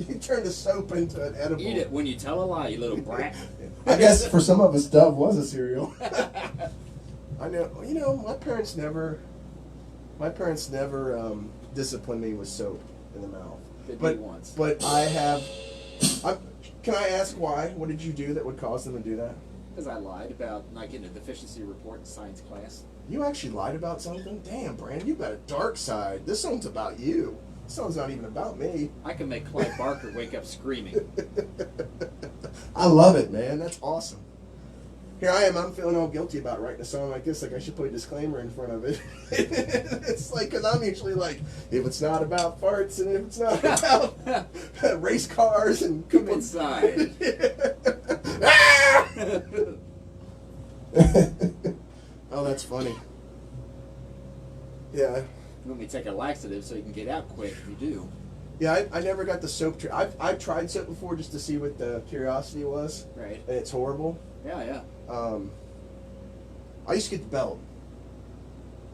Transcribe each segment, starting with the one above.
You turned the soap into an edible. Eat it when you tell a lie, you little brat. I guess for some of us, Dove was a cereal. I know. You know, my parents never disciplined me with soap in the mouth. They did once. But I have. Can I ask why? What did you do that would cause them to do that? Because I lied about not getting a deficiency report in science class. You actually lied about something? Damn, Brandon, you've got a dark side. This song's about you. This song's not even about me. I can make Clyde Barker wake up screaming. I love it, man. That's awesome. Here I am. I'm feeling all guilty about writing a song like this. Like I should put a disclaimer in front of it. It's like, because I'm usually like, if it's not about farts and if it's not about race cars and Come inside. Oh, that's funny. Yeah. You want me to take a laxative so you can get out quick if you do. Yeah, I never got the soap. I've tried soap before just to see what the curiosity was. Right. And it's horrible. Yeah, yeah. I used to get the belt,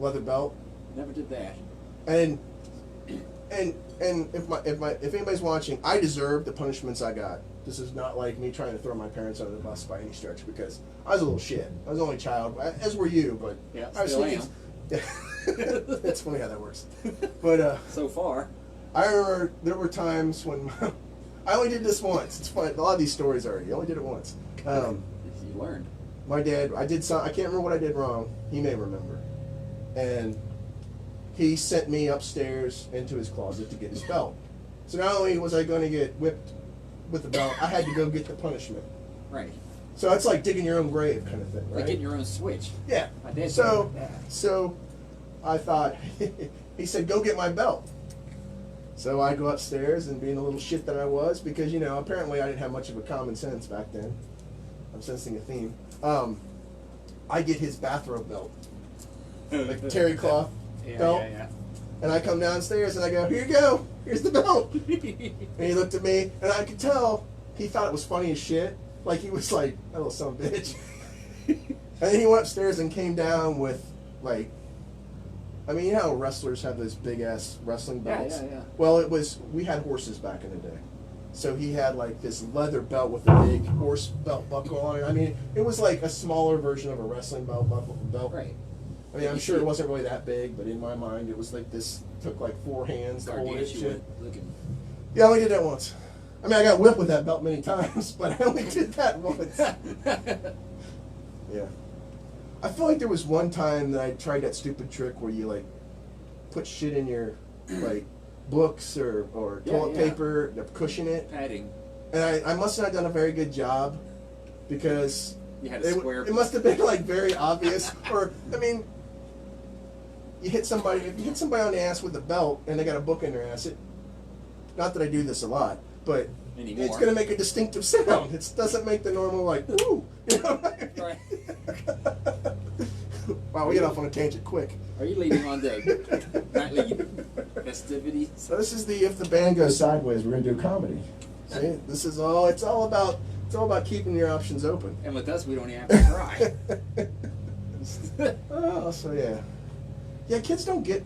leather belt, Never did that. and if anybody's watching, I deserve the punishments I got. This is not like me trying to throw my parents under the bus by any stretch, because I was a little shit. I was the only child, as were you, but Yeah, I was still thinking. am. Yeah, it's funny how that works. But So far. I remember there were times when I only did this once. It's funny. A lot of these stories are. You only did it once. You learned. My dad, I can't remember what I did wrong. He may remember. And he sent me upstairs into his closet to get his belt. So not only was I going to get whipped with the belt, I had to go get the punishment. Right. So it's like digging your own grave kind of thing, right? Like getting your own switch. Yeah. My dad So, did that. so I thought, he said, go get my belt. So I go upstairs and being a little shit that I was, because, you know, apparently I didn't have much of a common sense back then. I'm sensing a theme. I get his bathrobe belt, like the terry cloth belt. Yeah. And I come downstairs and I go, here you go, here's the belt. And he looked at me, and I could tell he thought it was funny as shit. Like he was like, that little son of a bitch. And then he went upstairs and came down with, like, I mean, you know how wrestlers have those big ass wrestling belts? Yeah. Well, we had horses back in the day. So he had like this leather belt with a big horse belt buckle on it. I mean, it was like a smaller version of a wrestling belt. Right. I mean, I'm sure it wasn't really that big, but in my mind, it was like this. Took like 4 hands to hold it. Shit. Looking. Yeah, I only did that once. I mean, I got whipped with that belt many times, but I only did that once. Yeah. I feel like there was one time that I tried that stupid trick where you like put shit in your like books or toilet paper to cushion it. Padding. And I must not have done a very good job, because You had a square. it must have been like very obvious. Or I mean, if you hit somebody on the ass with a belt and they got a book in their ass, not that I do this a lot, but Anymore. it's going to make a distinctive sound. It doesn't make the normal like woo. You know? Right. Wow, we get off on a tangent quick. Are you leading on to nightly festivities? So this is if the band goes sideways, we're going to do comedy. See, this is all. It's all about keeping your options open. And with us, we don't even have to try. Oh, so yeah, kids don't get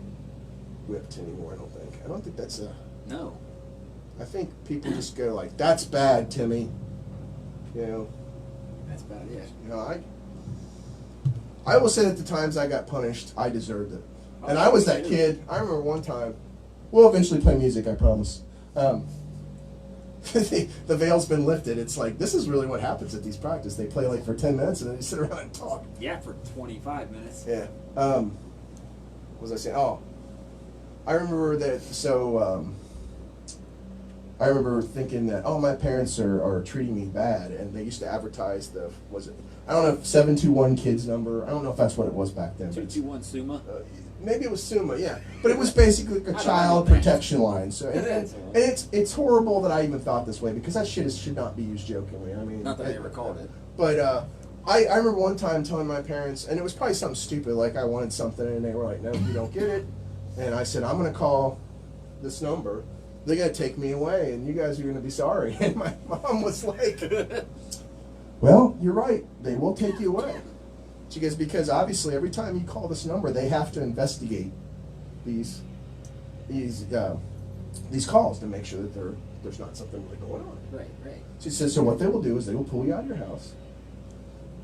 whipped anymore. I don't think that's a. No. I think people just go like, "That's bad, Timmy." You know. That's about it. You know, I will say that the times I got punished, I deserved it. Oh, And I was that kid. I remember one time. We'll eventually play music, I promise. The veil's been lifted. It's like, this is really what happens at these practices. They play like for 10 minutes and then you sit around and talk. Yeah, for 25 minutes. Yeah. What was I saying? Oh, I remember that. So I remember thinking that, oh, my parents are treating me bad, and they used to advertise I don't know, 721 kids number. I don't know if that's what it was back then. 221 Suma. Maybe it was Suma, yeah. But it was basically like a child protection line. So and it's horrible that I even thought this way, because that shit should not be used jokingly. I mean, Not that I ever called it. But I remember one time telling my parents, and it was probably something stupid, like I wanted something, and they were like, "No, you don't get it." And I said, "I'm going to call this number. They're going to take me away, and you guys are going to be sorry." And my mom was like, "Well, you're right. They will take you away." She goes, "Because obviously every time you call this number, they have to investigate these these calls to make sure that there's not something really going on. Right, right. She says, so what they will do is they will pull you out of your house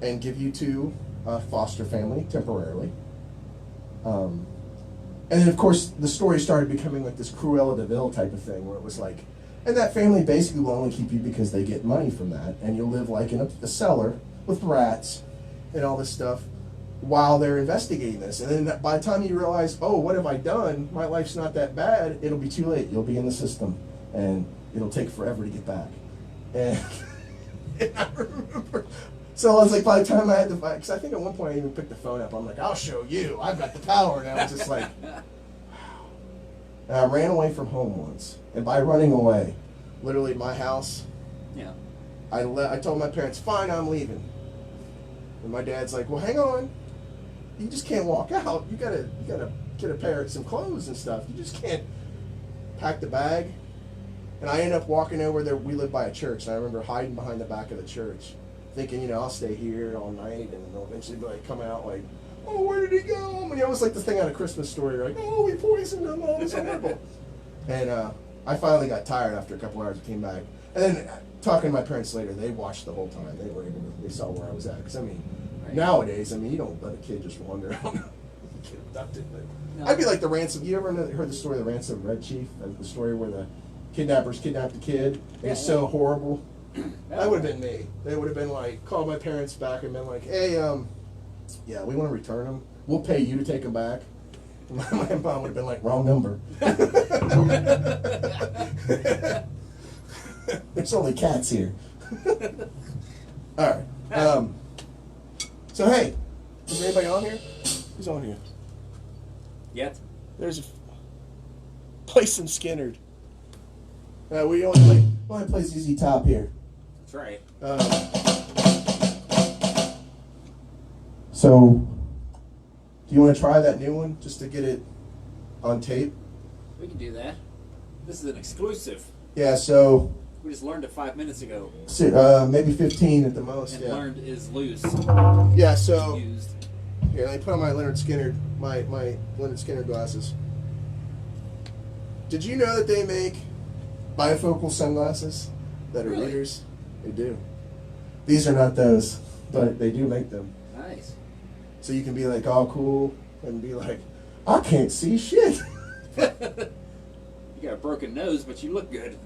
and give you to a foster family temporarily. And then, of course, the story started becoming like this Cruella de Vil type of thing, where it was like, and that family basically will only keep you because they get money from that, and you'll live like in a cellar with rats and all this stuff while they're investigating this. And then by the time you realize, oh, what have I done? My life's not that bad. It'll be too late. You'll be in the system, and it'll take forever to get back. And, and I remember, so I was like, by the time I had to fight, because I think at one point I even picked the phone up. I'm like, I'll show you. I've got the power. And I was just like, wow. And I ran away from home once. And by running away, literally my house, Yeah. I told my parents, fine, I'm leaving. And my dad's like, well, hang on. You just can't walk out. You gotta get a pair of some clothes and stuff. You just can't pack the bag. And I ended up walking over there. We lived by a church, and I remember hiding behind the back of the church, thinking, I'll stay here all night, and they'll eventually be like, come out like, oh, where did he go? And it was like the thing out of Christmas Story, like, oh, we poisoned him, oh, it's horrible. And I finally got tired after a couple hours and came back. And then talking to my parents later, they watched the whole time. They saw where I was at. Because, Right. nowadays, you don't let a kid just wander out and get abducted. But No. I'd be like the ransom. You ever heard the story of the ransom Red Chief? The story where the kidnappers kidnapped the kid. It's so horrible. That would have been me. They would have been like, called my parents back and been like, hey, yeah, we want to return him. We'll pay you to take him back. My mom would have been like, wrong number. There's only cats here. All right. So, hey, is anybody on here? Who's on here? Yet? There's a play some Skinnerd. We only play ZZ Top here. That's right. So, do you want to try that new one just to get it on tape? We can do that. This is an exclusive. Yeah, so We just learned it 5 minutes ago. maybe 15 at the most. And Yeah. learned is loose. Yeah, so Used. here, let me put on my Leonard Skinner, my Leonard Skinner glasses. Did you know that they make bifocal sunglasses that are Really? readers? They do. These are not those, but they do make them. Nice. So you can be like all cool and be like, I can't see shit. You got a broken nose, but you look good.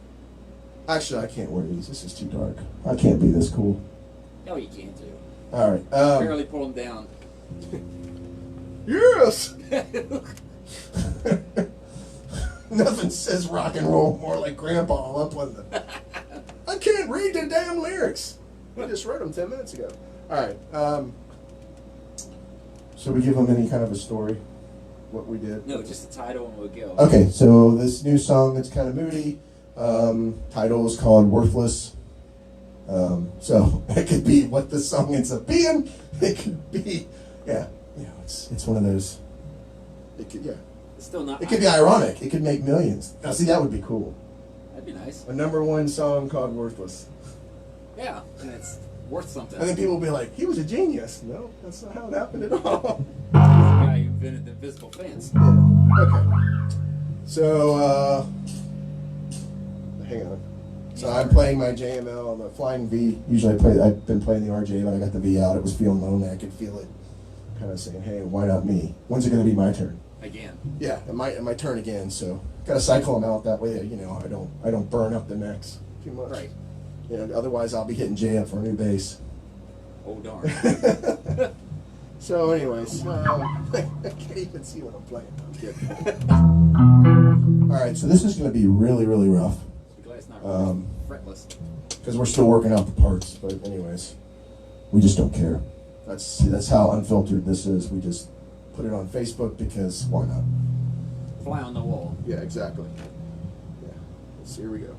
Actually, I can't wear these. This is too dark. I can't be this cool. No, you can't do. All right. Barely pull them down. Yes. Nothing says rock and roll more like Grandpa all up on the. I can't read the damn lyrics. We just read them 10 minutes ago. All right. So we give them any kind of a story, what we did. No, just the title and we'll go. Okay, so this new song that's kind of moody. Title is called Worthless. So it could be what the song ends up being. It could be, it's one of those. It could, yeah. It's still not. It could be ironic. It could make millions. Now, see, that would be cool. That'd be nice. A #1 song called Worthless. Yeah, and it's worth something. And then people will be like, he was a genius. No, that's not how it happened at all. The guy who invented the invisible fence. Yeah. Okay. So, hang on. So I'm playing my JML, the Flying V. Usually I've been playing the RJ, but I got the V out. It was feeling lonely. I could feel it kind of saying, hey, why not me? When's it going to be my turn? Again. Yeah, my turn again. So got to cycle them out that way. I don't burn up the necks too much. Right. Otherwise I'll be hitting Jay up for a new bass. Oh, darn. So anyways, I can't even see what I'm playing. I'm kidding. All right, so this is going to be really, really rough. I'm glad it's not fretless. Because we're still working out the parts. But anyways, we just don't care. That's how unfiltered this is. We just put it on Facebook because why not? Fly on the wall. Yeah, exactly. Yeah. So here we go.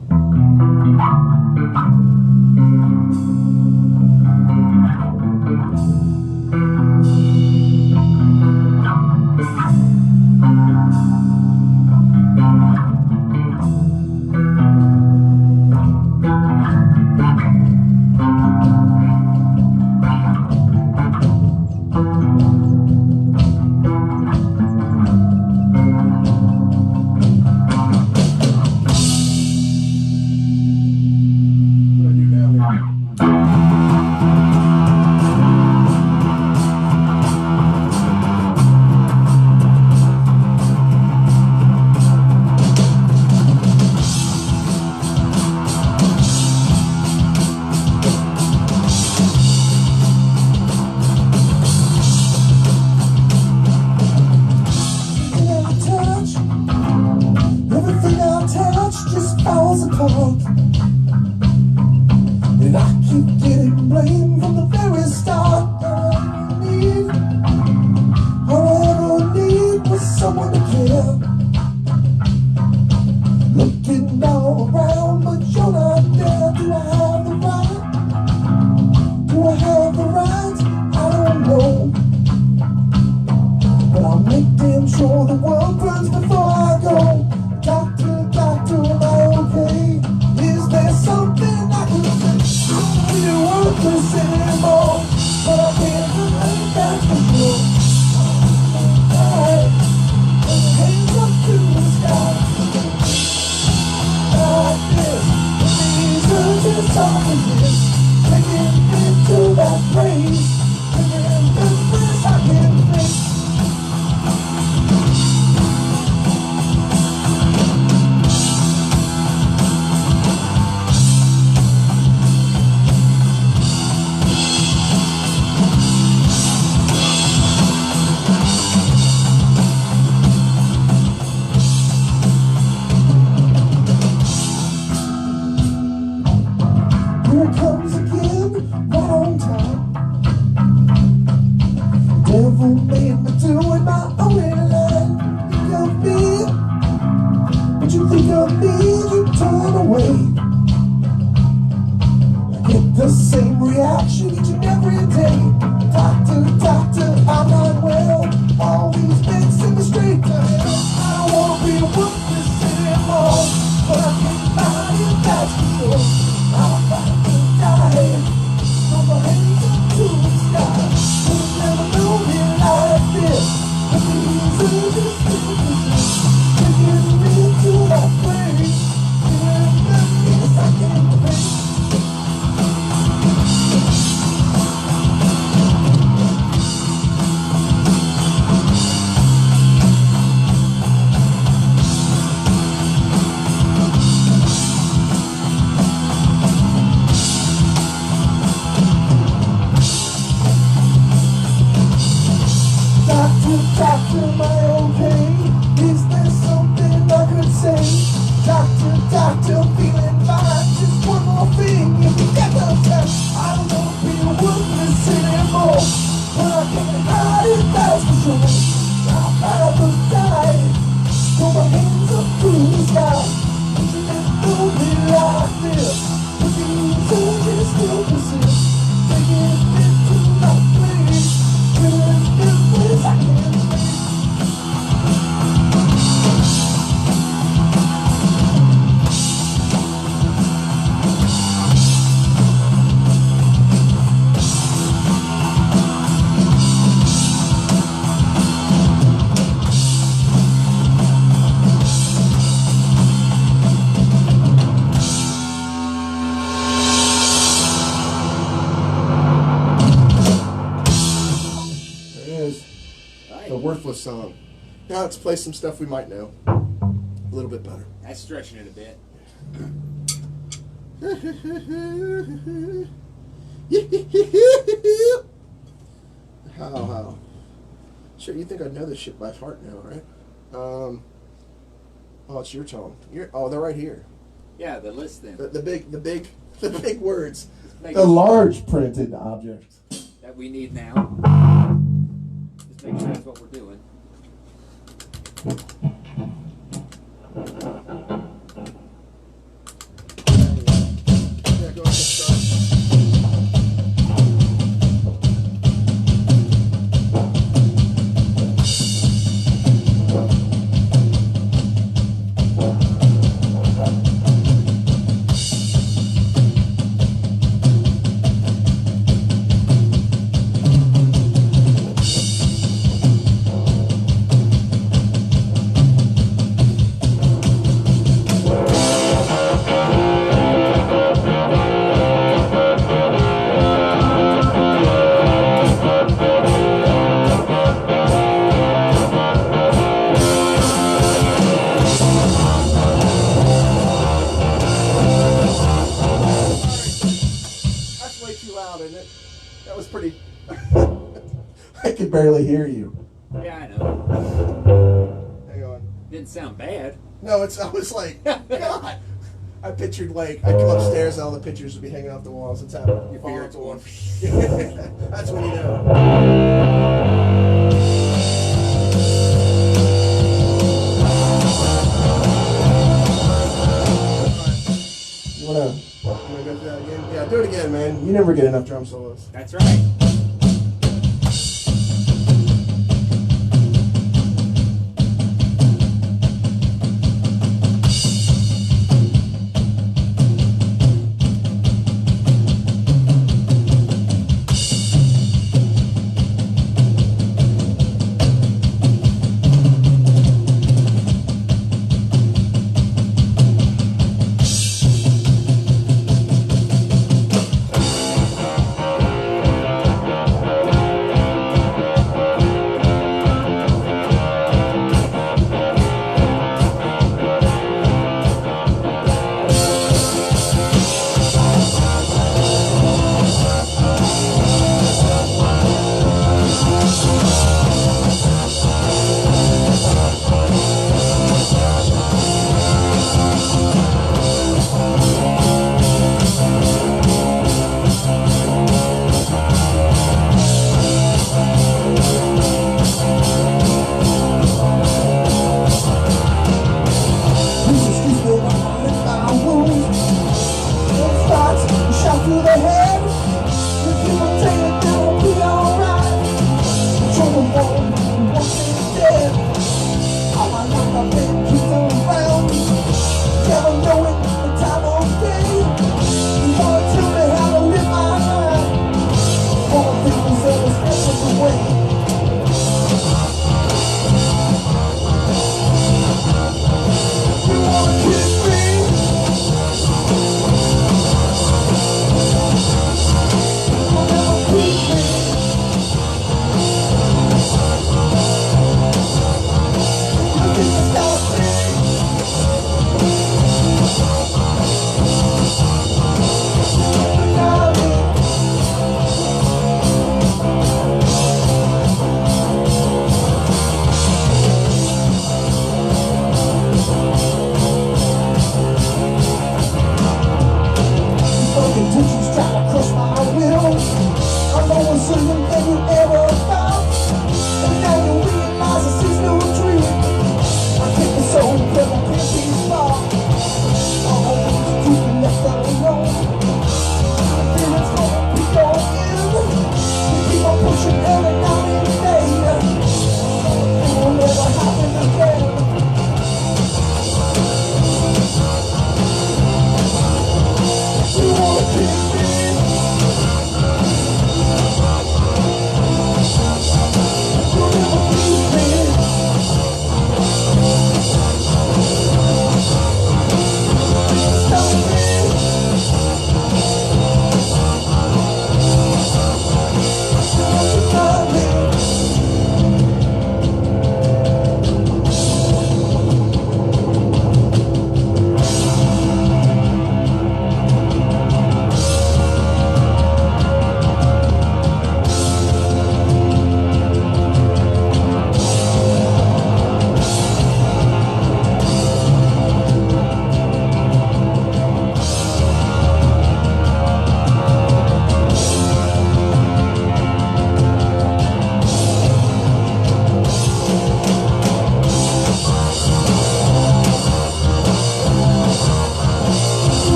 falls apart. And I keep getting blamed from the very start. All I ever need was someone to care. Looking all around, but you're not there. Do I have the right? Do I have the right? I don't know. But I'll make damn sure the world burns before I go. Doctor, doctor, am I okay? Is there something I can say? You're worthless anymore, but I can't believe that's for sure. Alright, hands up to the sky. Like this, these urges talking this, taking me to that place, taking this place I can think. Here it comes again, right on time. Devil made me do it my own line. Think of me, but you think of me, you turn away. I get the same reaction each and every day. Doctor, doctor, I'm not well. All these things send me straight to hell. I don't wanna be worthless anymore, but I can't find it, that's for sure. I'm about to die, from my hands up to the sky. You'll never know me like this, but these urges still persist, taking me to that place, taking me as I can't think. Doctor, doctor, am I okay? Is there something I could say? Doctor, doctor, feeling fine. Just one more thing, if you get the test. I don't wanna be worthless anymore, but I can't hide it, that's for sure. I'd rather die, throw my hands up to the sky. But you didn't know me like this, but these urges still persist, taking me to that place, feeling this place I can't think. There it is. Right. The worthless song. Now let's play some stuff we might know a little bit better. That's stretching it a bit. How? Sure, you think I know this shit by heart now, right? Oh, it's your tone. They're right here. Yeah, the list then. The big words. Just make The sure large printed object. that we need now. Just make sure that's what we're doing. Yeah, go ahead and start. I could barely hear you. Yeah, I know. Hang on. Didn't sound bad. No, I was like, God. I pictured like I'd come upstairs and all the pictures would be hanging off the walls. That's how You fall figure into it's one. That's what you know. You wanna go through that again? Yeah, do it again, man. You never get enough drum solos. That's right.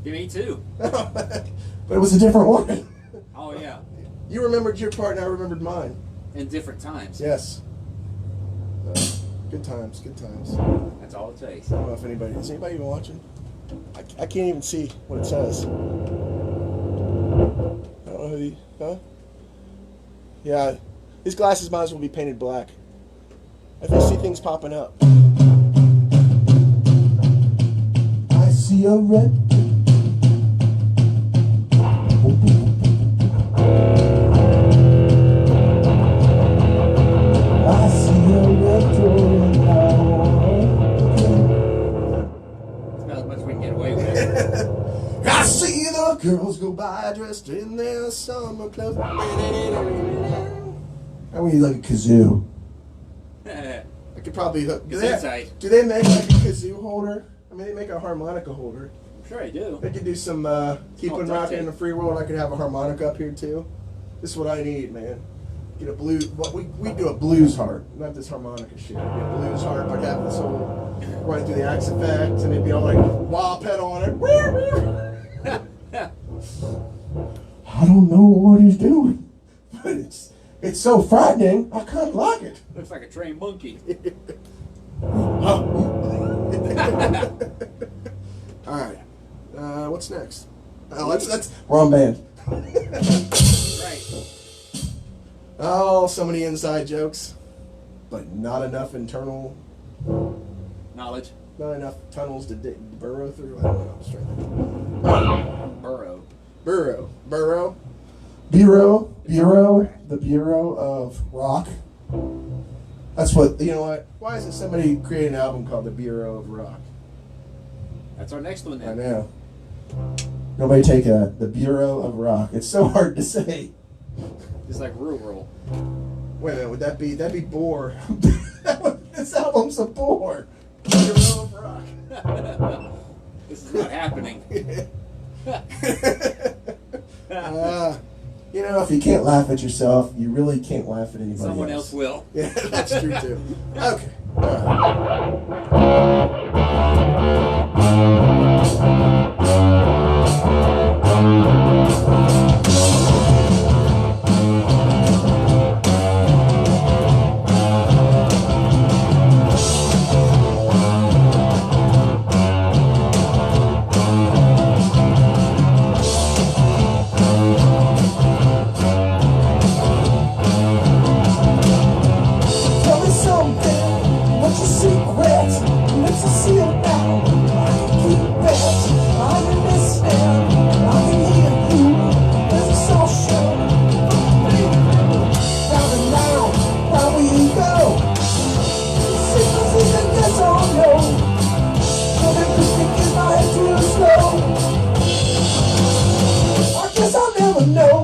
Me too. But it was a different one. Oh yeah. You remembered your part, and I remembered mine. In different times. Yes. Good times, good times. That's all it takes. I don't know if anybody is anybody even watching. I can't even see what it says. I don't know who he. Huh? Yeah, these glasses might as well be painted black. I can see things popping up. I see a red. I see a red door That's about as much as we can get away with. I see the girls go by dressed in their summer clothes. I mean, like a kazoo. I could probably hook. It's inside. Do they make like a kazoo holder? I mean, they make a harmonica holder. I'm sure I do. They could do some keep on duct rocking in tape. the free world. I could have a harmonica up here too. This is what I need, man. Get a blues. What we do a blues heart, not this harmonica shit. Get a blues heart, but have this whole running through the axe effect, and it'd be all like wah pedal on it. I don't know what he's doing, but it's so frightening. I kind of like it. Looks like a trained monkey. All right. What's next? Oh, that's Wrong band. Right. oh, so many inside jokes, but not enough internal, Knowledge. not enough tunnels to burrow through. I don't know. I'm straight. Burrow. Burrow. Bureau, the Bureau of Rock. That's what you know. What? Why isn't somebody create an album called the Bureau of Rock? That's our next one I then. know. Nobody take that. The Bureau of Rock. It's so hard to say. Just like rural. Wait a minute. Would that be bore? This album's a bore. Bureau of Rock. This is not happening. You know, if you can't laugh at yourself, you really can't laugh at anybody Someone else will. Yeah, that's true too. Okay. Tell me something. What's your secret? Let's see it now. I can keep it. I'm listening. I can hear you. There's a social. Down and down. How will you go? Signals is a yes or no. But everything is my head too slow. I guess I'll never know.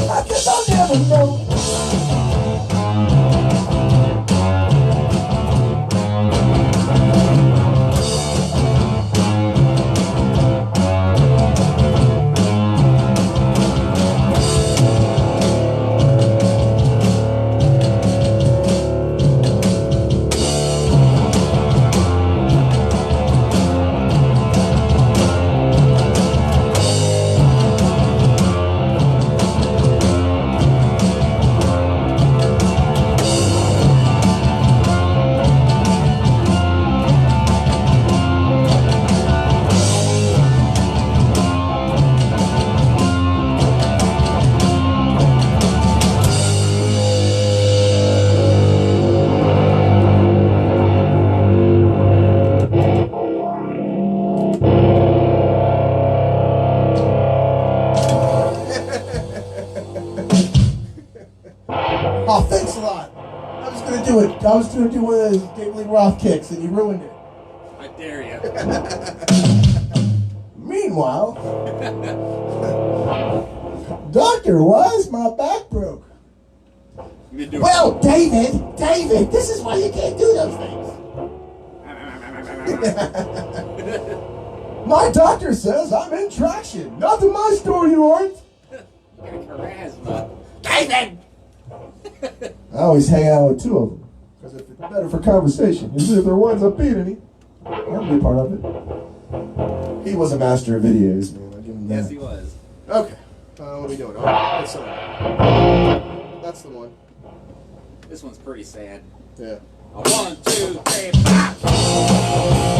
I guess I'll never know. I was gonna do one of those David Roth kicks and you ruined it. I dare you. Meanwhile, Doctor, why is my back broke? You do Well, David, this is why you can't do those things. My doctor says I'm in traction. Not to my story, Lawrence. You got charisma. David! I always hang out with two of them. Because it's better for conversation. Usually if there winds up being any, I'll be a part of it. He was a master of videos, man. I give him that. Yes, he was. Okay. What are we doing? Oh, that's the one. This one's pretty sad. Yeah. 1, 2, 3, 4.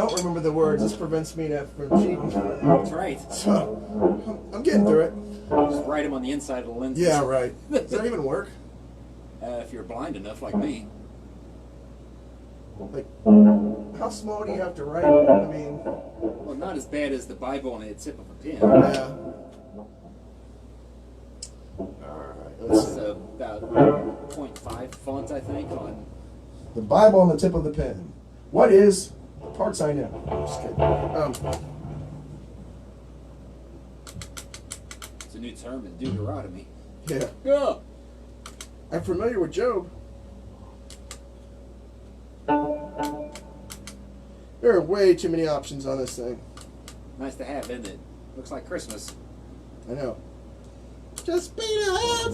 don't remember the words, this prevents me from cheating. That's right. So, I'm getting through it. Just write them on the inside of the lens. Yeah, right. Does that even work? If you're blind enough, like me. Like, how small do you have to write? I mean, Well, not as bad as the Bible on the tip of a pen. yeah. Alright, let's It's see. about 0.5 font, I think, on. The Bible on the tip of the pen. What is parts I know? I'm just kidding. It's a new term in Deuteronomy. Yeah. Yeah. I'm familiar with Job. There are way too many options on this thing. Nice to have, isn't it? Looks like Christmas. I know. Just beat it.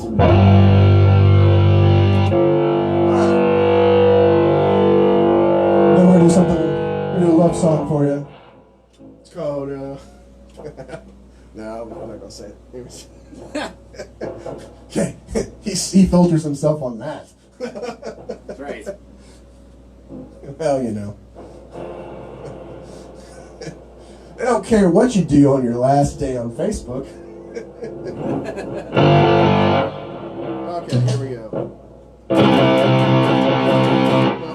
Then we're gonna do something. We're gonna do a love song for you. It's called, no, I'm not gonna say it. Anyways. Okay, he filters himself on that. That's right. Well, you know. I don't care what you do on your last day on Facebook. Okay, here we go. No,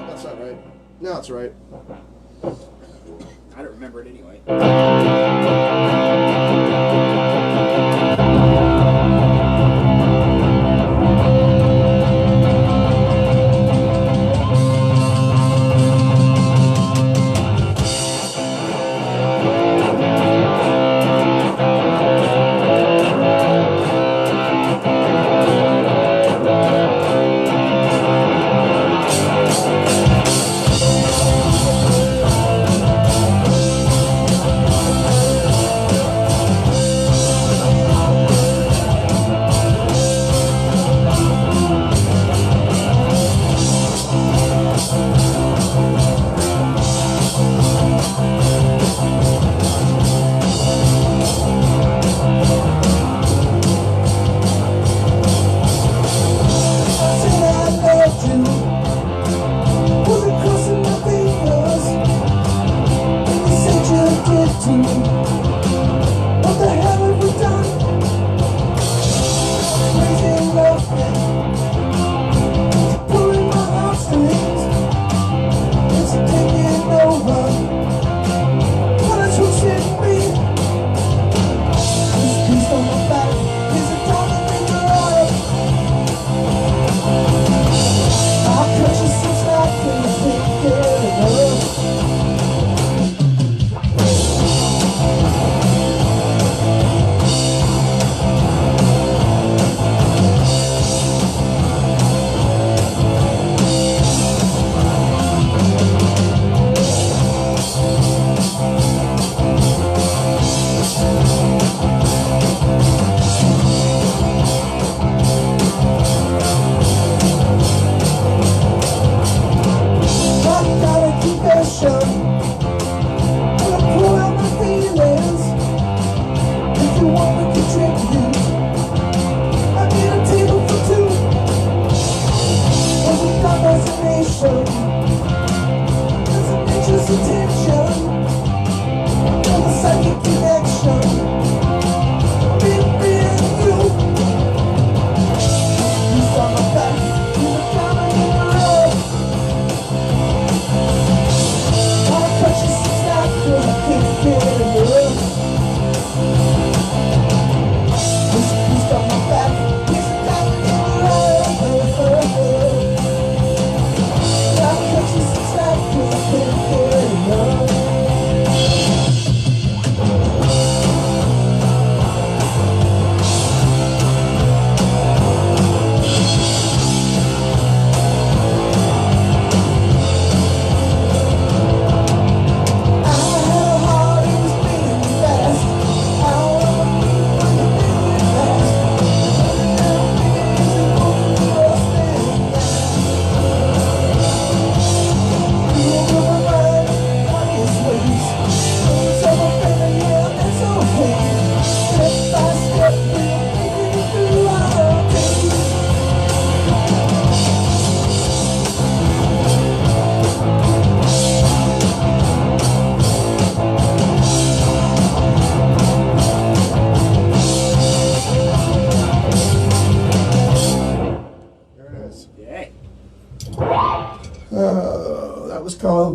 that's not right. No, it's right. I don't remember it anyway.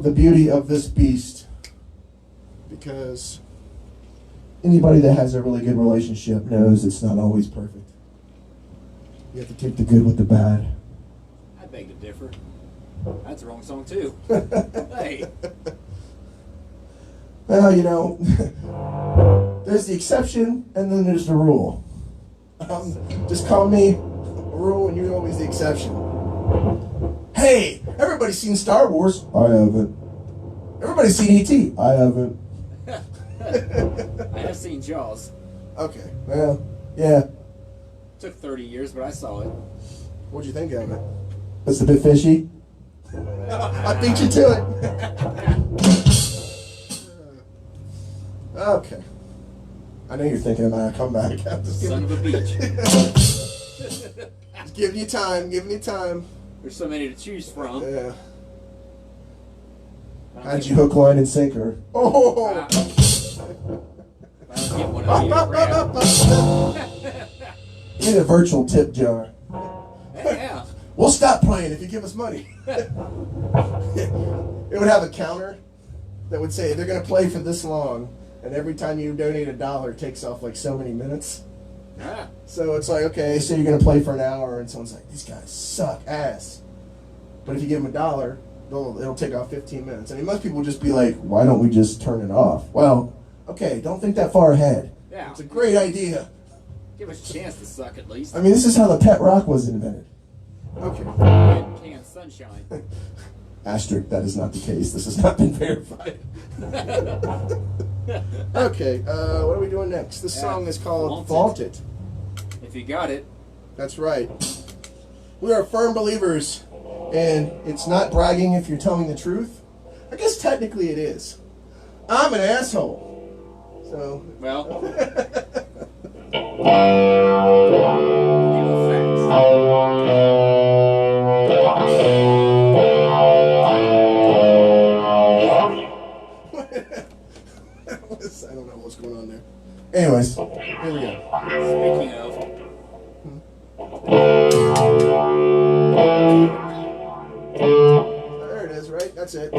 the beauty of this beast, because anybody that has a really good relationship knows it's not always perfect. You have to take the good with the bad. I beg to differ. That's the wrong song too. Hey. Well, you know, there's the exception and then there's the rule. Just call me a rule and you're always the exception. Hey, everybody's seen Star Wars. I haven't. Everybody's seen E.T. I haven't. I have seen Jaws. Okay, well, yeah. Took 30 years, but I saw it. What'd you think of it? It's a bit fishy. I beat you to it. Okay. I know you're thinking about a comeback. I'm just Son of a beach. Just giving you time, giving you time. There's so many to choose from. Yeah. How'd you hook, line, and sinker? Oh! I don't get one of you. Need a virtual tip jar. Yeah. We'll stop playing if you give us money. It would have a counter that would say they're going to play for this long, and every time you donate $1, it takes off like so many minutes. Ah. So it's like, okay, so you're going to play for an hour, and someone's like, these guys suck ass. But if you give them $1, it'll take off 15 minutes. I mean, most people would just be like, why don't we just turn it off? Well, okay, don't think that far ahead. Yeah. It's a great idea. Give us a chance to suck at least. I mean, this is how the pet rock was invented. Okay. King of Sunshine. Asterisk, that is not the case. This has not been verified. Okay, what are we doing next? This song is called Vaulted. If you got it. That's right. We are firm believers, and it's not bragging if you're telling the truth. I guess technically it is. I'm an asshole. So. Well. I don't know what's going on there. Anyways, here we go. Speaking of. There it is, right? That's it.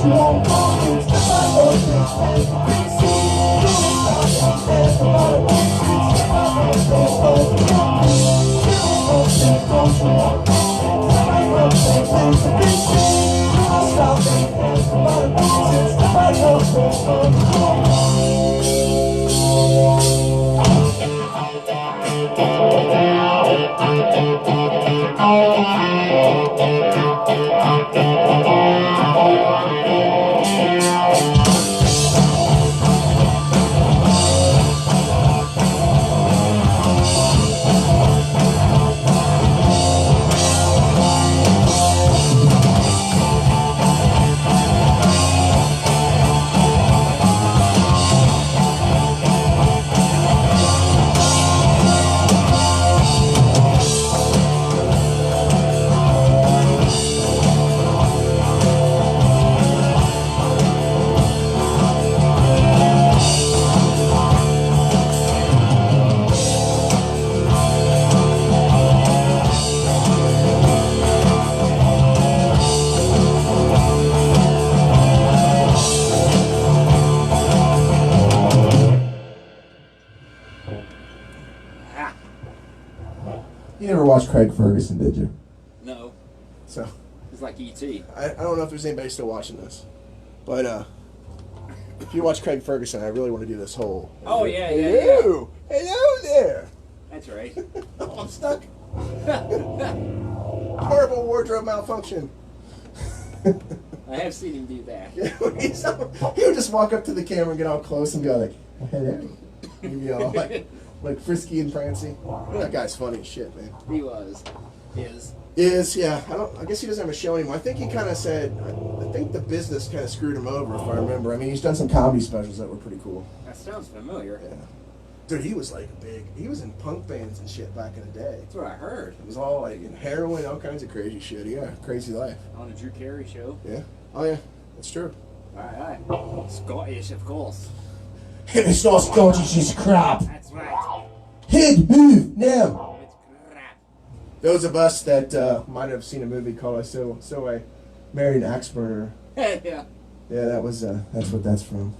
you won't come. It's the fight of the PC. Everybody wants it. It's the fight of the don't you want it? It's the fight of the PC. Don't stop it. Everybody wants it. It's the fight of You never watched Craig Ferguson, did you? No. So It's like E.T. I don't know if there's anybody still watching this, but if you watch Craig Ferguson, I really want to do this whole. Oh, yeah. Hello there. That's right. Oh, I'm stuck. Horrible wardrobe malfunction. I have seen him do that. He would just walk up to the camera and get all close and be like, hello. He'd be all like frisky and prancy. That guy's funny as shit, man. He was. Yeah. I guess he doesn't have a show anymore. I think he kind of said. I think the business kind of screwed him over, if I remember. I mean, he's done some comedy specials that were pretty cool. That sounds familiar. Yeah. Dude, he was like he was in punk bands and shit back in the day. That's what I heard. It was all like in heroin, all kinds of crazy shit. Yeah, crazy life. On a Drew Carey show. Yeah. Oh yeah, that's true. Aye. Scottish, of course. It's not Scottish, it's crap. That's right. Head move now. It's crap. Those of us that might have seen a movie called So I Married an Axe Burner. Yeah. Yeah, that's what that's from.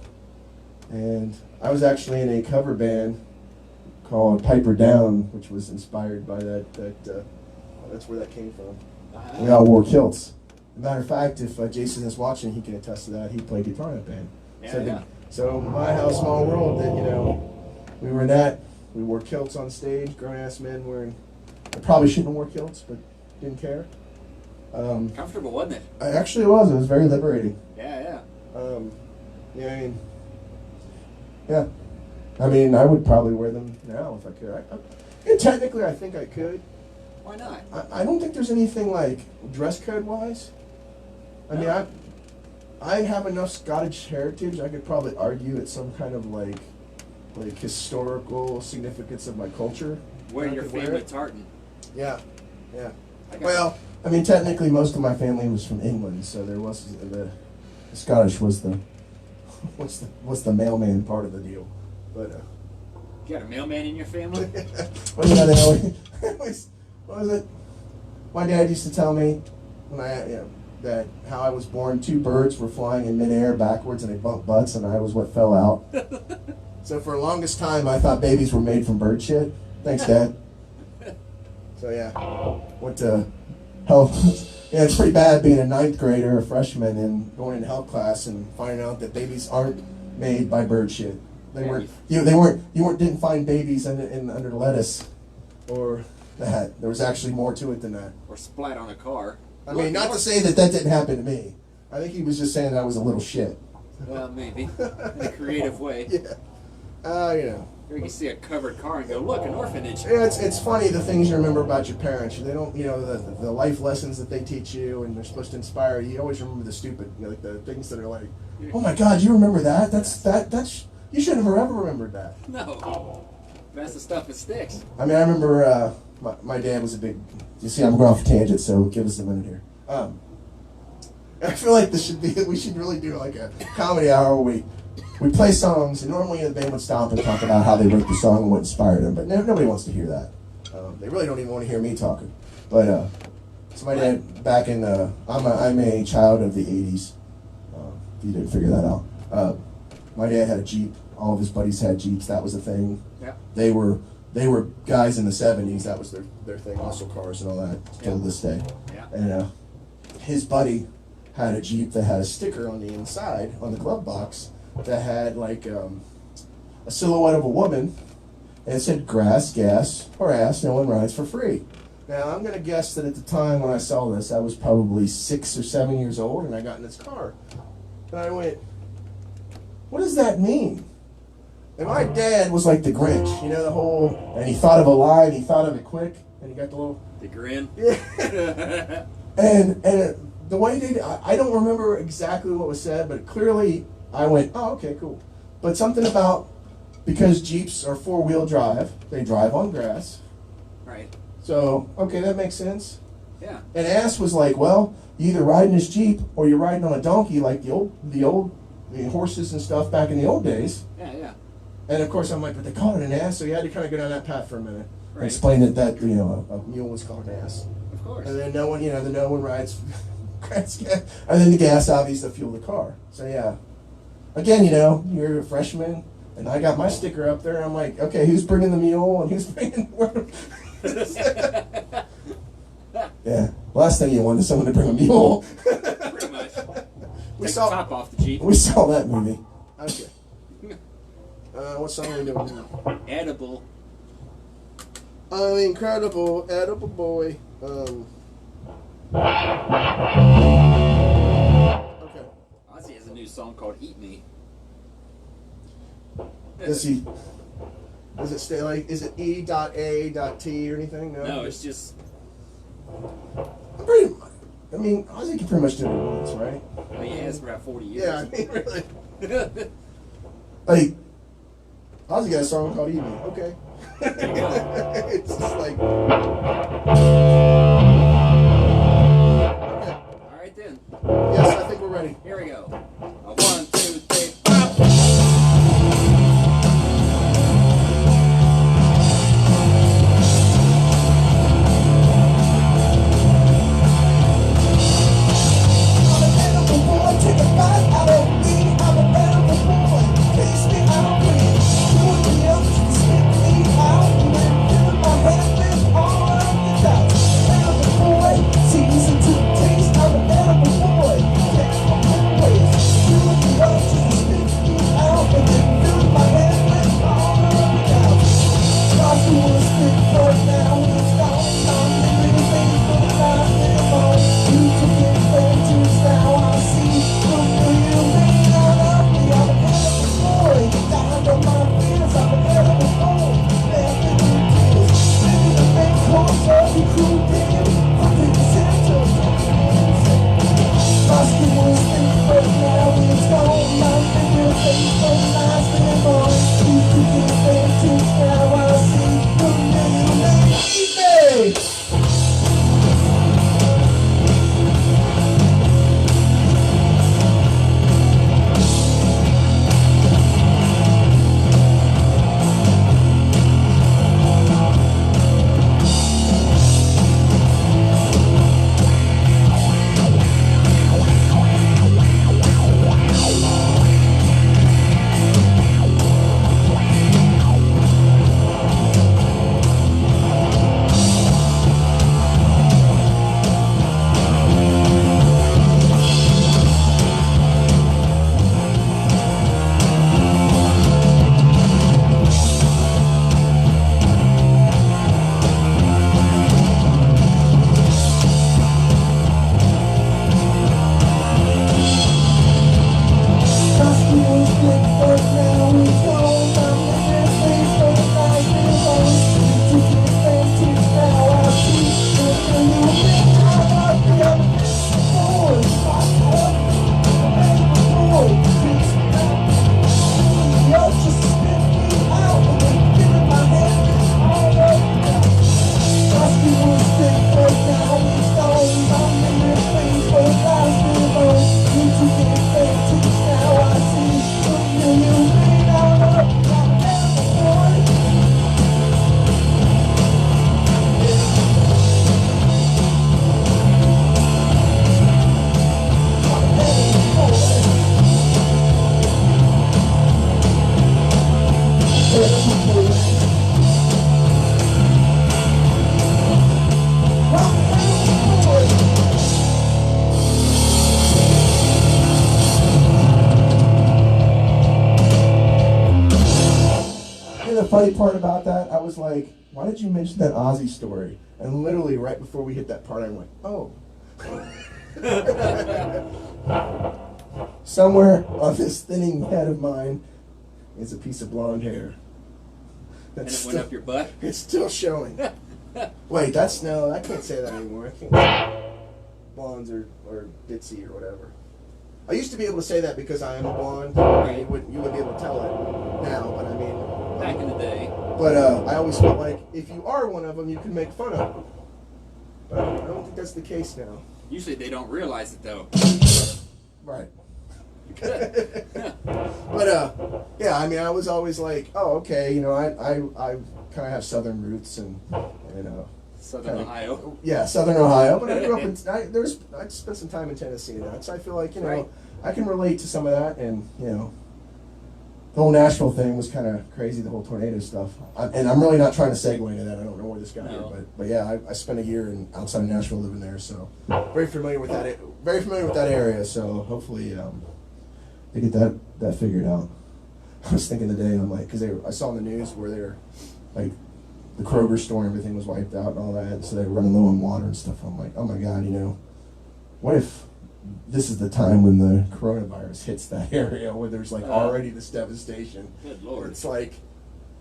And I was actually in a cover band called Piper Down, which was inspired by that's where that came from. We all wore kilts. As a matter of fact, if Jason is watching, he can attest to that. He played guitar in that band. So my house, small world. That we were in that. We wore kilts on stage. Grown-ass men wearing. I probably shouldn't have wore kilts, but didn't care. Comfortable, wasn't it? It was. It was very liberating. Yeah. I mean, I would probably wear them now if I could. Technically, I think I could. Why not? I don't think there's anything like dress code wise. I mean, I have enough Scottish heritage. I could probably argue it's some kind of like historical significance of my culture. Wear your family tartan. Yeah. Well, I mean, technically, most of my family was from England, so there was the Scottish was the what's the mailman part of the deal, but. You got a mailman in your family? What was it? My dad used to tell me that how I was born, two birds were flying in midair backwards and they bumped butts and I was what fell out. So for the longest time I thought babies were made from bird shit. Thanks, Dad. So yeah, went to health. Yeah, it's pretty bad being a ninth grader, a freshman, and going into health class and finding out that babies aren't made by bird shit. They weren't. You didn't find babies under lettuce, or that. There was actually more to it than that. Or splat on a car. I mean, not to say that didn't happen to me. I think he was just saying that I was a little shit. Well, maybe in a creative way. Yeah. You can see a covered car and go, look, an orphanage. Yeah, it's funny the things you remember about your parents. They don't, the life lessons that they teach you, and they're supposed to inspire you. You always remember the stupid, like the things that are like, oh my God, you remember that? That's you should have ever remembered that. No, that's the stuff that sticks. I mean, I remember my dad was a big. You see, I'm going off a tangent, so give us a minute here. I feel like we should really do like a comedy hour where we play songs, and normally the band would stop and talk about how they wrote the song and what inspired them, but nobody wants to hear that. They really don't even want to hear me talking. But so my dad, back in I'm a child of the '80s. you didn't figure that out. My dad had a Jeep. All of his buddies had Jeeps. That was a thing. Yeah. They were guys in the 70s. That was their thing, muscle cars and all that, till this day. Yeah. And his buddy had a Jeep that had a sticker on the inside, on the glove box, that had like a silhouette of a woman, and it said grass, gas, or ass, no one rides for free. Now, I'm going to guess that at the time when I saw this, I was probably 6 or 7 years old, and I got in this car. And I went, what does that mean? And my dad was like the Grinch, you know, the whole, and he thought of a line, he thought of it quick, and he got the little... The grin. Yeah. and the way they, I don't remember exactly what was said, but clearly I went, oh, okay, cool. But something about, because Jeeps are four-wheel drive, they drive on grass. Right. So, okay, that makes sense. Yeah. And ass was like, well, you either riding this Jeep or you're riding on a donkey like the horses and stuff back in the old days. Yeah, yeah. And of course I'm like, but they called it an ass, so you had to kind of go down that path for a minute. Right. And explain that you know, a mule was called an ass. Of course. And then no one rides grass gas. And then the gas obviously to fuel the car. So yeah. Again, you know, you're a freshman and I got my sticker up there and I'm like, okay, who's bringing the mule and who's bringing Yeah. Last thing you want is someone to bring a mule. Pretty much. We Take saw the top off the Jeep. We saw that movie. Okay. What song are we doing now? Edible. The incredible edible boy. Okay. Ozzy has a new song called "Eat Me." Does it stay like? Is it E.A.T or anything? No, it's just. I mean, Ozzy can pretty much do it once, right? Well, he has for about 40 years. Yeah, I mean, really. Like, Ozzy got a song called "Eat Me." Okay. It's just like. Okay. All right then. Yes, I think we're ready. Here we go. 1, 2, 3, 4. Season to taste, I'm an edible boy. Take my ways, do the funny part about that, I was like, why did you mention that Ozzy story? And literally right before we hit that part, I went, oh. Somewhere on this thinning head of mine is a piece of blonde hair. And it went up your butt? It's still showing. Wait, no, I can't say that anymore. I can't. Blondes or ditzy or whatever. I used to be able to say that because I am a blonde. Right. You wouldn't be able to tell it now, but I mean... Back in the day. But I always felt like if you are one of them, you can make fun of them. But I don't think that's the case now. Usually they don't realize it though. Right. But yeah, I mean, I was always like, oh, okay, you know, I kind of have southern roots and Southern Ohio. Yeah, Southern Ohio. But I grew up in I spent some time in Tennessee and that, so I feel like Right. I can relate to some of that, and the whole Nashville thing was kind of crazy, the whole tornado stuff. And I'm really not trying to segue into that. I don't know where this got here, but yeah, I spent a year outside of Nashville living there, so very familiar with that. Very familiar with that area. So hopefully they get that figured out. I was thinking today, and I'm like, because I saw in the news where they're like the Kroger store and everything was wiped out and all that, so they were running low on water and stuff. I'm like, oh my God, what if this is the time when the coronavirus hits that area where there's like already this devastation? Good Lord. It's like,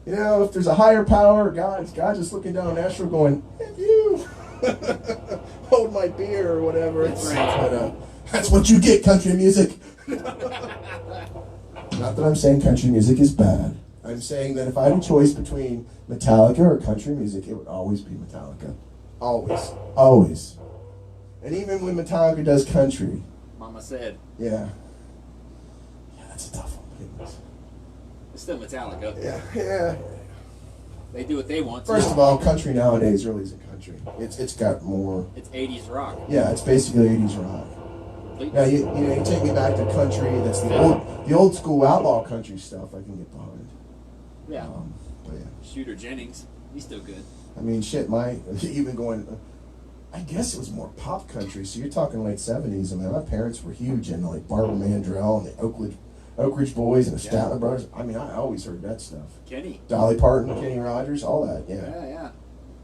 if there's a higher power, God just looking down on Nashville going, if you hold my beer or whatever. That's right. But, that's what you get, country music. Not that I'm saying country music is bad. I'm saying that if I had a choice between Metallica or country music, it would always be Metallica. Always. Always. And even when Metallica does country. Mama said. Yeah. Yeah, that's a tough one. It's still Metallica. Yeah. They do what they want to. First of all, country nowadays really isn't country. It's got more. It's 80s rock. Yeah, it's basically 80s rock. Completely. Now you take me back to country. That's the old school outlaw country stuff. I can get behind. Yeah. But yeah. Shooter Jennings, he's still good. I mean, shit. Even going. I guess it was more pop country. So you're talking late 70s. I mean, my parents were huge into like Barbara Mandrell and the Oak Ridge Boys and the Statler Brothers. I mean, I always heard that stuff. Kenny. Dolly Parton, Kenny Rogers, all that. Yeah.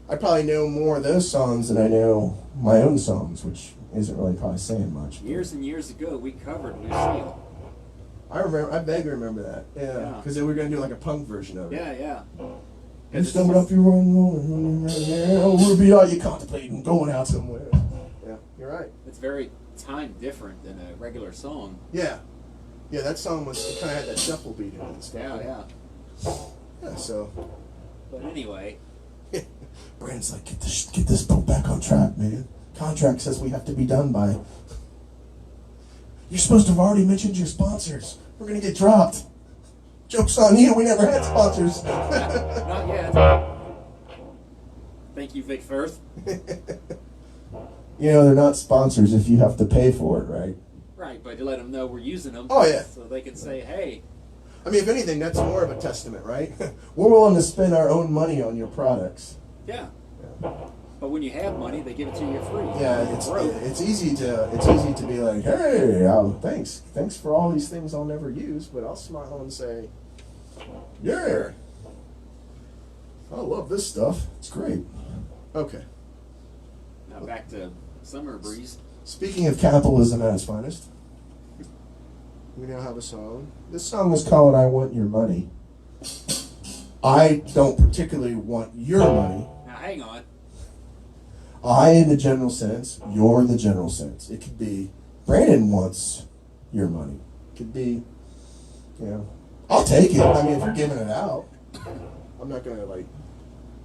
I probably know more of those songs than I know my own songs, which isn't really probably saying much. Years and years ago, we covered Lucille. I vaguely remember that. Yeah, because they were going to do like a punk version of it. Yeah. You stumbled up your running Ruby, are you contemplating going out somewhere? Yeah, you're right. It's very time different than a regular song. Yeah, that song kind of had that shuffle beat in it and stuff. Yeah, so. But anyway. Brand's like, get this boat back on track, man. Contract says we have to be done by. You're supposed to have already mentioned your sponsors. We're going to get dropped. Joke's on you, we never had sponsors. Not yet. Thank you, Vic Firth. They're not sponsors if you have to pay for it, right? Right, but to let them know we're using them. Oh, yeah. So they can say, hey. I mean, if anything, that's more of a testament, right? We're willing to spend our own money on your products. Yeah. But when you have money, they give it to you free. Yeah, it's easy to be like, hey, thanks for all these things I'll never use, but I'll smile and say, yeah, I love this stuff. It's great. Okay. Now back to Summer Breeze. Speaking of capitalism at its finest, we now have a song. This song is called "I Want Your Money." I don't particularly want your money. Now hang on. I in the general sense, you're in the general sense. It could be Brandon wants your money. It could be, I'll take it. I mean, if you're giving it out, I'm not gonna like,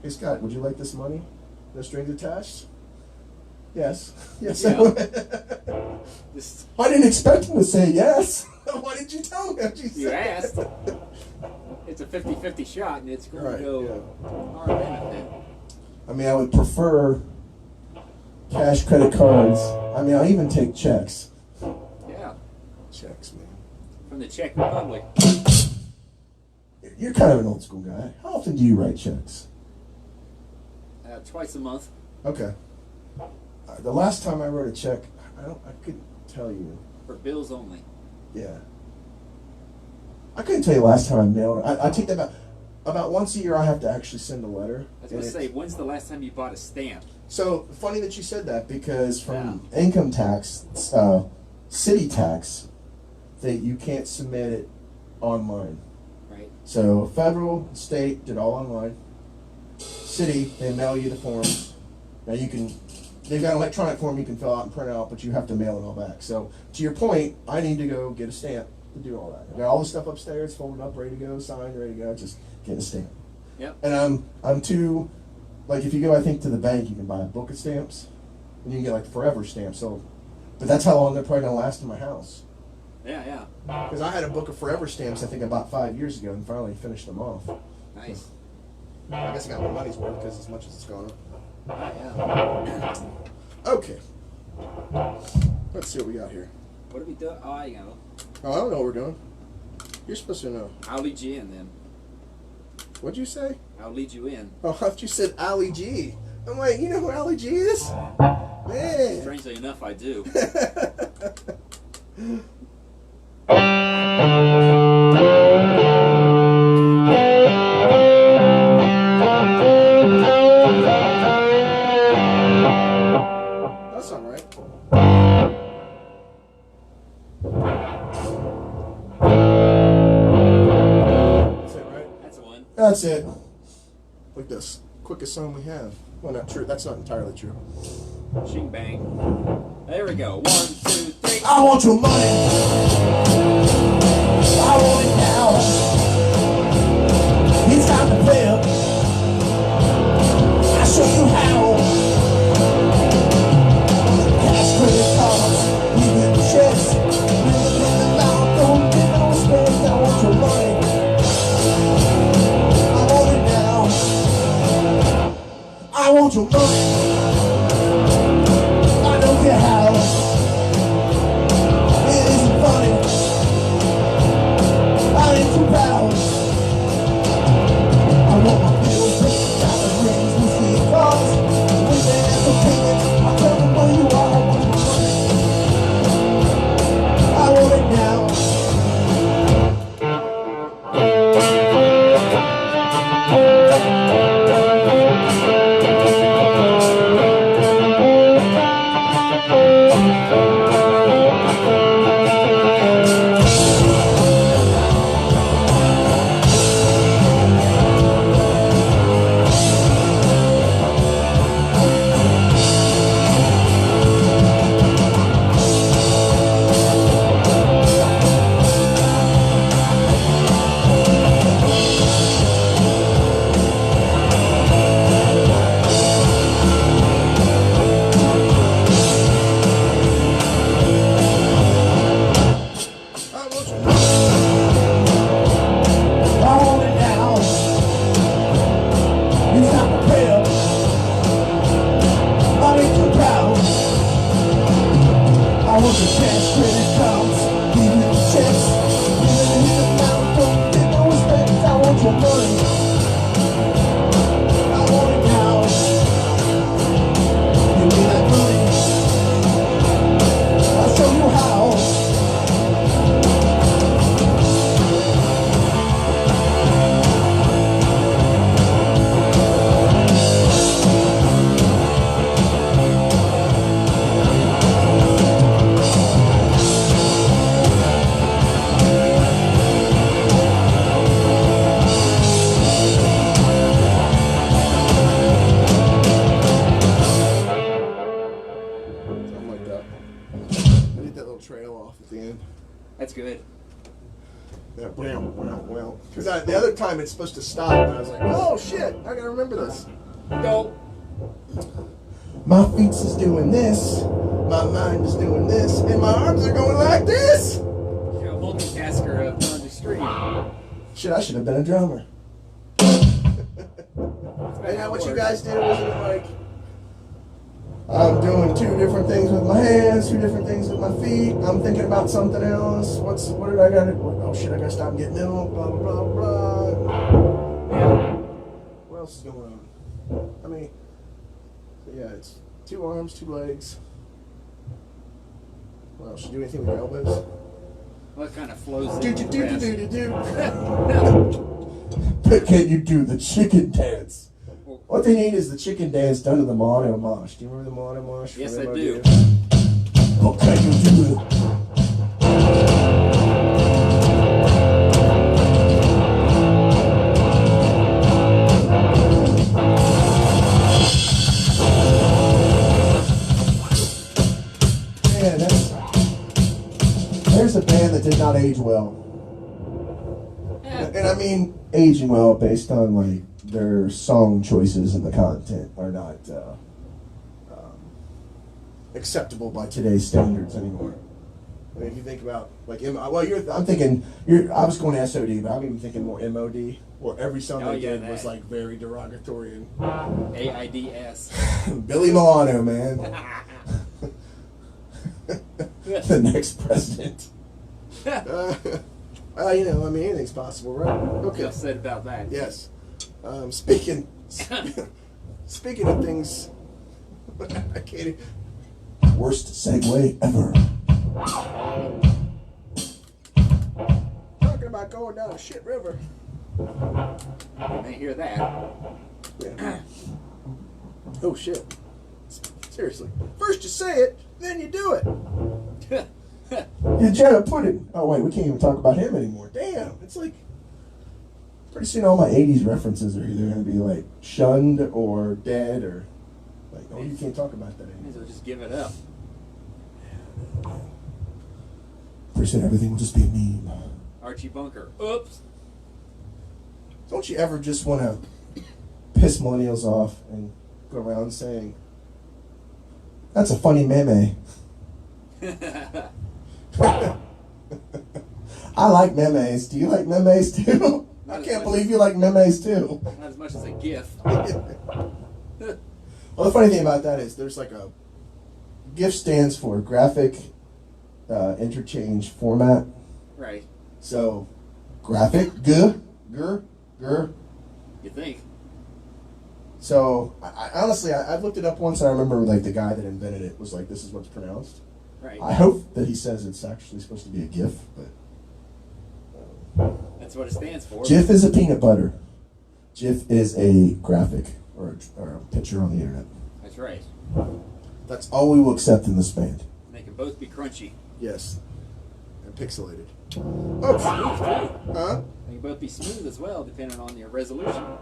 hey Scott, would you like this money? No strings attached? Yes. Yes, I would. I didn't expect him to say yes. Why did you tell me? You asked. It's a 50-50 shot, and it's going to go our benefit. I mean, I would prefer cash, credit cards. I mean, I'll even take checks. Yeah. Checks, man. From the Czech Republic. You're kind of an old school guy. How often do you write checks? Twice a month. Okay. The last time I wrote a check, I couldn't tell you. For bills only. Yeah. I couldn't tell you last time I mailed it. I take that back. about once a year I have to actually send a letter. I was going to say, when's the last time you bought a stamp? So funny that you said that, because from income tax, city tax, that you can't submit it online. Right. So federal, state did all online. City, they mail you the forms. Now you can, they've got an electronic form you can fill out and print out, but you have to mail it all back. So to your point, I need to go get a stamp to do all that. I got all the stuff upstairs, folded up, ready to go, signed, ready to go. Just get a stamp. Yep. And I'm too, like if you go, I think to the bank, you can buy a book of stamps, and you can get like forever stamps. So, but that's how long they're probably gonna last in my house. Yeah, yeah. Because I had a book of forever stamps, I think about 5 years ago, and finally finished them off. Nice. I guess I got my money's worth because as much as it's gone up. Yeah. Okay. Let's see what we got here. What do we do? Oh, I know. Oh, I don't know what we're doing. You're supposed to know. I'll lead you in then. What'd you say? I'll lead you in. Oh, I thought you said Ali G. I'm like, you know who Ali G is? Man. Strangely enough, I do. That's not right. That's it, right? That's one. That's it. Like this. Quickest song we have. Well, not true. That's not entirely true. Shing bang. There we go. 1, 2, 3. I want your money. I want it now. It's time to play up. I'll show you how. Cash, credit cards, even checks. Living in the mouth, don't get no respect. I want your money. I want it now. I want your money. I don't care how. It isn't funny. I ain't too proud. I want my bills paid, diamond rings, whiskey cars. Women and opinions, I tell them where you are. I want your money. I want it now. I want your money. I want it now. It's time to pay up. I ain't too proud. I want the cash, credit cards, even the checks. Living in the mountain, don't get no respect. I want your money. I want it now. Give me that money. I'll show you how. Something like that. I need that little trail off at the end. That's good. Yeah, well. Because the other time it's supposed to stop, and I was like, oh shit, I gotta remember this. Go. My feet is doing this, my mind is doing this, and my arms are going like this. You're a multitasker of on the street. Shit, I should have been a drummer. And now what you guys did wasn't like, I'm doing 2 different things with my hands, 2 different things with my feet. I'm thinking about something else. What did I gotta, oh shit, I gotta stop getting ill, blah, blah, blah, blah. Yeah. What else is going on? I mean, yeah, it's 2 arms, 2 legs. What else? You do anything with your elbows? Well, it kind of flows Do, in do, with do, the do, rest. do, do, do. Can you do the chicken dance? What they need is the chicken dance done to the Milano Mosh. Do you remember the Milano Mosh? Yes, I do. Oh, can you do it? There's a band that did not age well. And I mean aging well based on like their song choices and the content are not acceptable by today's standards anymore. I mean, if you think about like I was going to SOD, but I'm even thinking more MOD, where every song they did was like very derogatory and AIDS. Billy Milano, man. The next president. You know, I mean, anything's possible, right? Okay. Enough said about that. Yes. Speaking of things, I can't. Worst segue ever. Talking about going down a shit river. You may hear that. Yeah. Oh shit. Seriously. First you say it, then you do it. You Jenna Pudding. Oh wait, we can't even talk about him anymore. Damn, it's like pretty soon all my '80s references are either going to be like shunned or dead or like, oh, you can't talk about that anymore. So just give it up. Pretty soon everything will just be a meme. Archie Bunker. Oops. Don't you ever just want to piss millennials off and go around saying, "That's a funny meme." I like memes. Do you like memes too? I can't believe you like memes too. Not as much as a GIF. Well, the funny thing about that is there's like a GIF stands for graphic interchange format. Right. So graphic g. You think? So I honestly I've looked it up once. And I remember like the guy that invented it was like, this is what's pronounced. Right. I hope that he says it's actually supposed to be a GIF, but that's what it stands for. GIF is a peanut butter. GIF is a graphic or a picture on the internet. That's right. That's all we will accept in this band. They can both be crunchy. Yes. And pixelated. Oh, huh? They can both be smooth as well, depending on your resolution.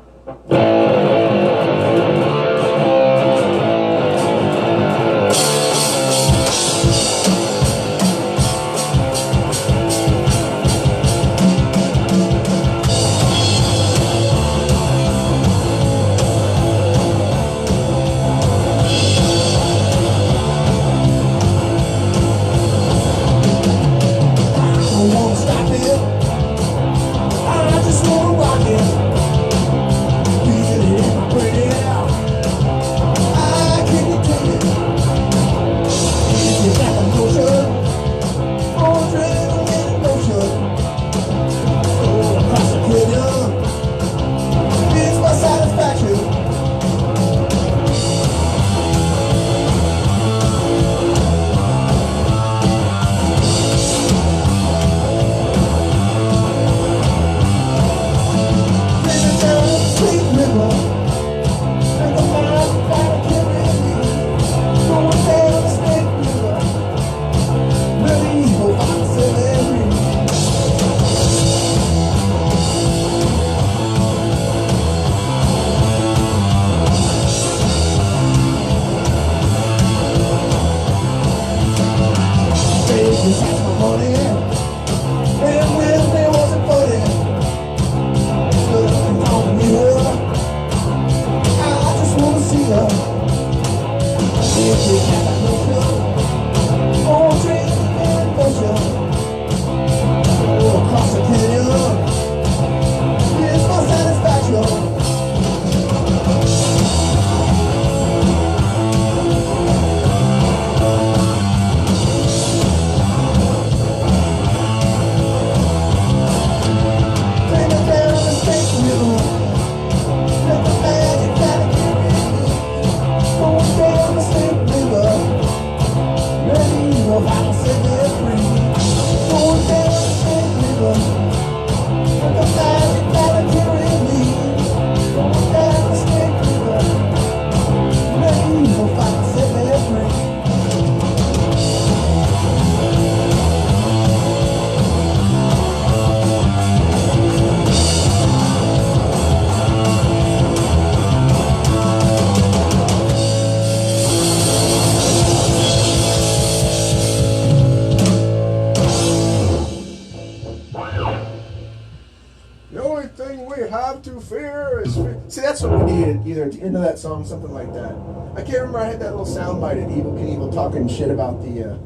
See, that's what we needed. Either at the end of that song, something like that. I can't remember. I had that little soundbite at Evil Knievel talking shit about the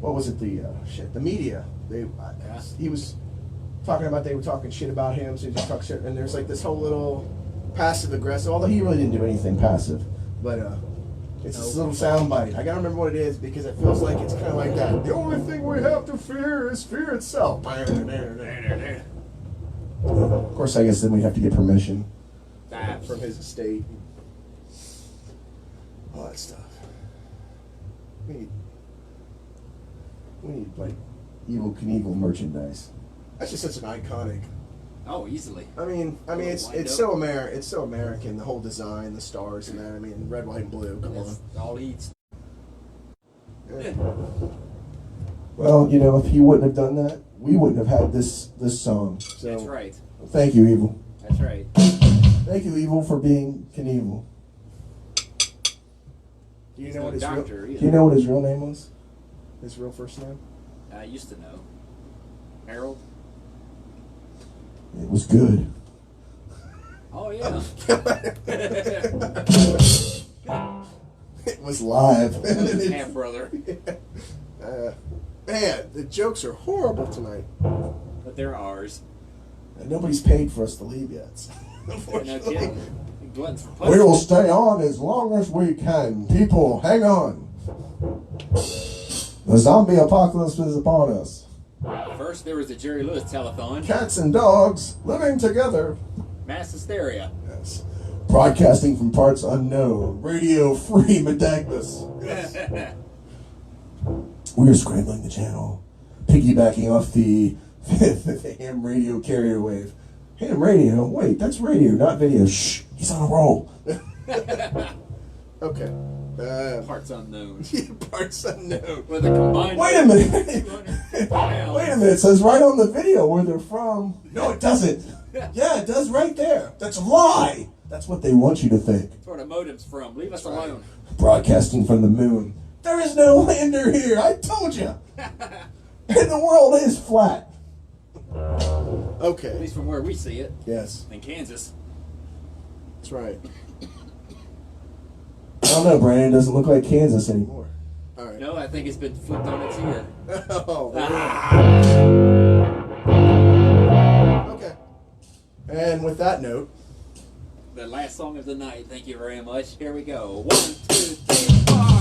what was it? The media. He was talking about they were talking shit about him, so he just talked shit. And there's like this whole little passive aggressive. Although he really didn't do anything passive, but it's this little soundbite. I gotta remember what it is because it feels like it's kind of like that. The only thing we have to fear is fear itself. Of course, I guess then we have to get permission from his estate. All that stuff. We need like Evil Knievel merchandise. That's just such an iconic. Oh, easily. I mean, it's so American. The whole design, the stars, and that. I mean, red, white, and blue. Come on. All he eats. Yeah. Well, you know, if he wouldn't have done that, we wouldn't have had this song. So, That's right. Thank you, Evil. That's right. Thank you, Evil, for being Knievel. Do you know what his real name was? His real first name? I used to know. Harold. It was good. Oh yeah. It was live. Half brother. Man, the jokes are horrible tonight. But they're ours. And nobody's paid for us to leave yet. No Unfortunately. kidding. Gluttons for We punishment. will stay on as long as we can. People, hang on. The zombie apocalypse is upon us. First, there was the Jerry Lewis telethon. Cats and dogs living together. Mass hysteria. Yes. Broadcasting from parts unknown. Radio free Midagmus. Yes. We are scrambling the channel. Piggybacking off the ham radio carrier wave. Ham radio? Wait, that's radio, not video. Shh, he's on a roll. Okay. Parts unknown. Parts unknown. With a combined. Wait a minute. 200 pounds. Wait a minute. It says right on the video where they're from. No, it doesn't. Yeah, it does right there. That's a lie. That's what they want you to think. That's where the modem's from. Leave us alone. Broadcasting from the moon. There is no lander here. I told you. And the world is flat. Okay. At least from where we see it. Yes. In Kansas. That's right. I don't know, Brandon. It doesn't look like Kansas anymore. All right. No, I think it's been flipped on its ear. Oh, okay. And with that note, The last song of the night. Thank you very much. Here we go. 1, 2, 3, 4.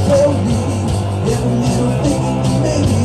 Tell me every little thing, maybe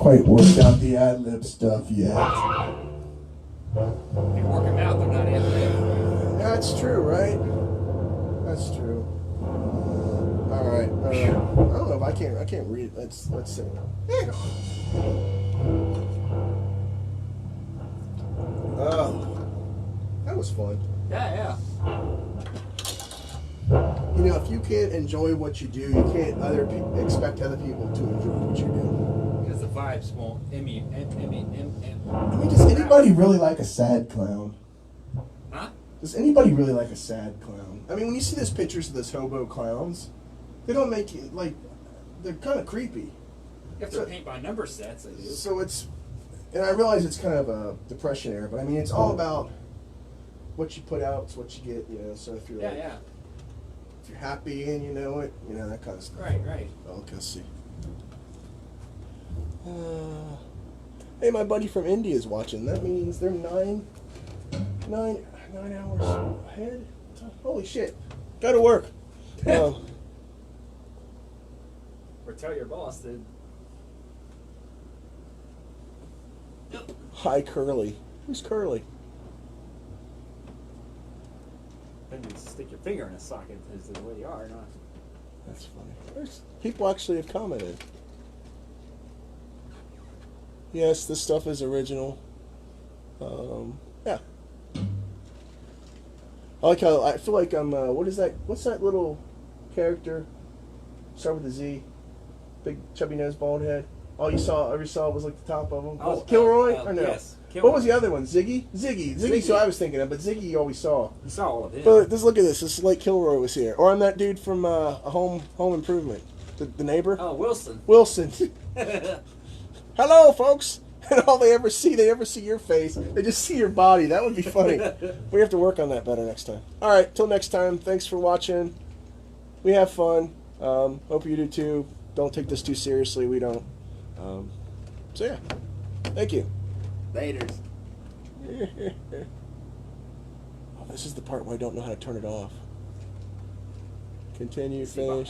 quite worked out the ad-lib stuff yet. If you work them out, they're not in. That's true, right? That's true. All right. I don't know if I can't read. Let's see. Oh, that was fun. Yeah. You know, if you can't enjoy what you do, you can't expect other people to enjoy what you do. Because the vibes won't. I mean, does anybody really like a sad clown? Huh? Does anybody really like a sad clown? I mean, when you see those pictures of those hobo clowns, they don't make you, like, they're kind of creepy. If they're paint by number sets, they do. So and I realize it's kind of a depression era, but I mean, it's all about what you put out, it's what you get, you know, so if you're Yeah. if you're happy and you know it, you know, that kind of stuff. Right. Oh, let's see. Hey, my buddy from India is watching. That means they're 9 hours ahead. Holy shit! Go to work. Or tell your boss that. Hi, Curly. Who's Curly? Then you stick your finger in a socket is the way you are, not. That's funny. People actually have commented. Yes, this stuff is original. Yeah. I feel like I'm. What is that? What's that little character? Start with a Z. Big chubby nose, bald head. All you ever saw was like the top of him. Oh, Kilroy or no? Yes. What was the other one? Ziggy. Ziggy. So I was thinking of, but Ziggy you always saw. You saw all of it. But just look at this. This is like Kilroy was here, or I'm that dude from Home Improvement, the neighbor. Oh, Wilson. Hello, folks. And all they ever see your face. They just see your body. That would be funny. We have to work on that better next time. All right, till next time. Thanks for watching. We have fun. Hope you do too. Don't take this too seriously. We don't. So yeah, thank you. Laters. Oh, this is the part where I don't know how to turn it off. Continue, finish.